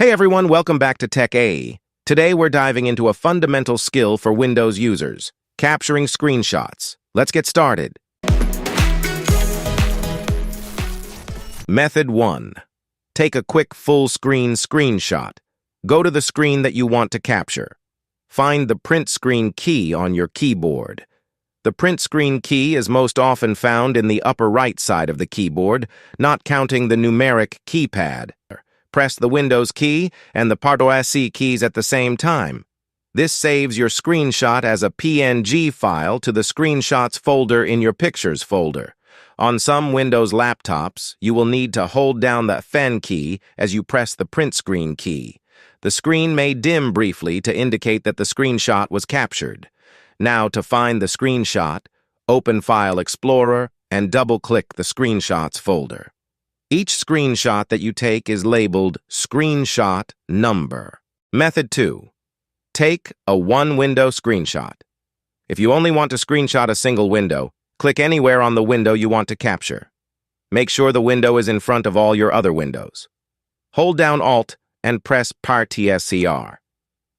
Hey everyone, welcome back to Tech A. Today we're diving into a fundamental skill for Windows users, capturing screenshots. Let's get started. Method 1. Take a quick full-screen screenshot. Go to the screen that you want to capture. Find the print screen key on your keyboard. The print screen key is most often found in the upper right side of the keyboard, not counting the numeric keypad. Press the Windows key and the Ctrl+C keys at the same time. This saves your screenshot as a PNG file to the Screenshots folder in your Pictures folder. On some Windows laptops, you will need to hold down the Fen key as you press the print screen key. The screen may dim briefly to indicate that the screenshot was captured. Now, to find the screenshot, open File Explorer and double-click the Screenshots folder. Each screenshot that you take is labeled Screenshot Number. Method 2. Take a one-window screenshot. If you only want to screenshot a single window, click anywhere on the window you want to capture. Make sure the window is in front of all your other windows. Hold down Alt and press Part-SCR.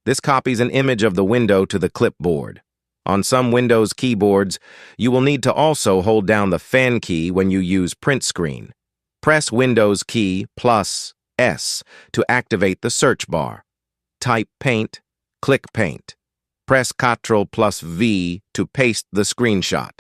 This copies an image of the window to the clipboard. On some Windows keyboards, you will need to also hold down the Fen key when you use Print Screen. Press Windows key plus S to activate the search bar. Type Paint, click Paint. Press Ctrl+V to paste the screenshot.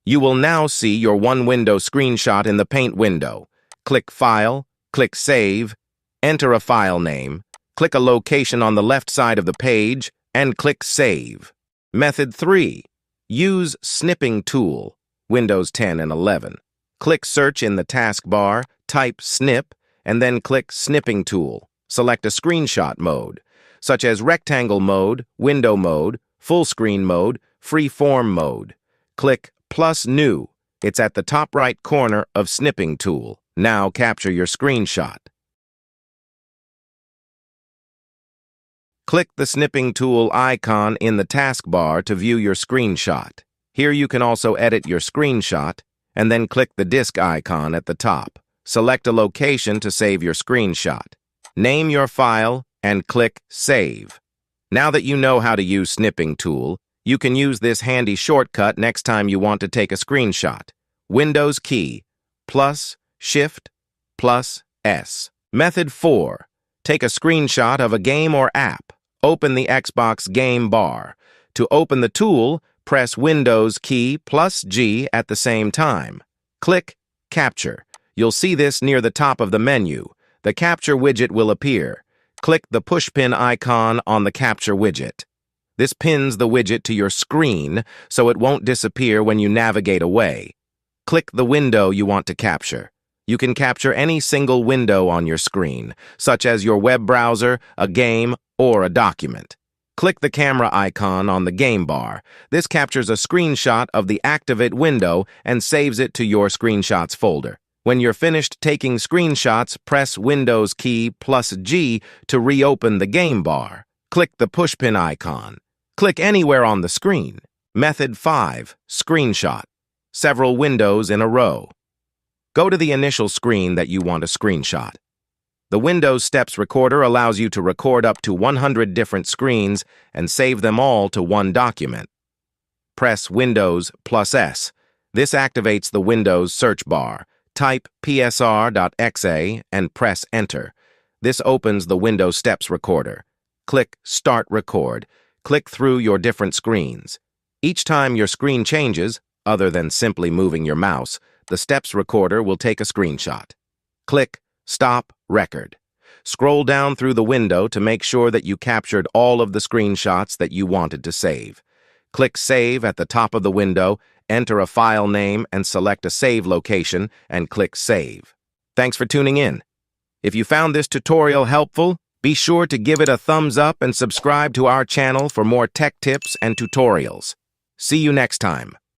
You will now see your one-window screenshot in the Paint window. Click File, click Save, enter a file name, click a location on the left side of the page, and click Save. Method 3. Use Snipping Tool, Windows 10 and 11. Click Search in the taskbar, type Snip, and then click Snipping Tool. Select a screenshot mode, such as Rectangle Mode, Window Mode, Full Screen Mode, Freeform Mode. Click Plus New. It's at the top right corner of Snipping Tool. Now capture your screenshot. Click the Snipping Tool icon in the taskbar to view your screenshot. Here you can also edit your screenshot, and then click the disk icon at the top. Select a location to save your screenshot. Name your file and click Save. Now that you know how to use Snipping Tool, you can use this handy shortcut next time you want to take a screenshot. Windows key, plus Shift, plus S. Method 4. Take a screenshot of a game or app. Open the Xbox game bar. To open the tool, press Windows key plus G at the same time. Click Capture. You'll see this near the top of the menu. The Capture widget will appear. Click the pushpin icon on the Capture widget. This pins the widget to your screen so it won't disappear when you navigate away. Click the window you want to capture. You can capture any single window on your screen, such as your web browser, a game, or a document. Click the camera icon on the game bar. This captures a screenshot of the Activate window and saves it to your Screenshots folder. When you're finished taking screenshots, press Windows key plus G to reopen the game bar. Click the pushpin icon. Click anywhere on the screen. Method 5. Screenshot. Several windows in a row. Go to the initial screen that you want to screenshot. The Windows Steps Recorder allows you to record up to 100 different screens and save them all to one document. Press Windows plus S. This activates the Windows search bar. Type psr.exe and press Enter. This opens the Windows Steps Recorder. Click Start Record. Click through your different screens. Each time your screen changes, other than simply moving your mouse, the Steps Recorder will take a screenshot. Click Stop Record. Scroll down through the window to make sure that you captured all of the screenshots that you wanted to save. Click Save at the top of the window, enter a file name and select a save location, and click Save. Thanks for tuning in. If you found this tutorial helpful, be sure to give it a thumbs up and subscribe to our channel for more tech tips and tutorials. See you next time.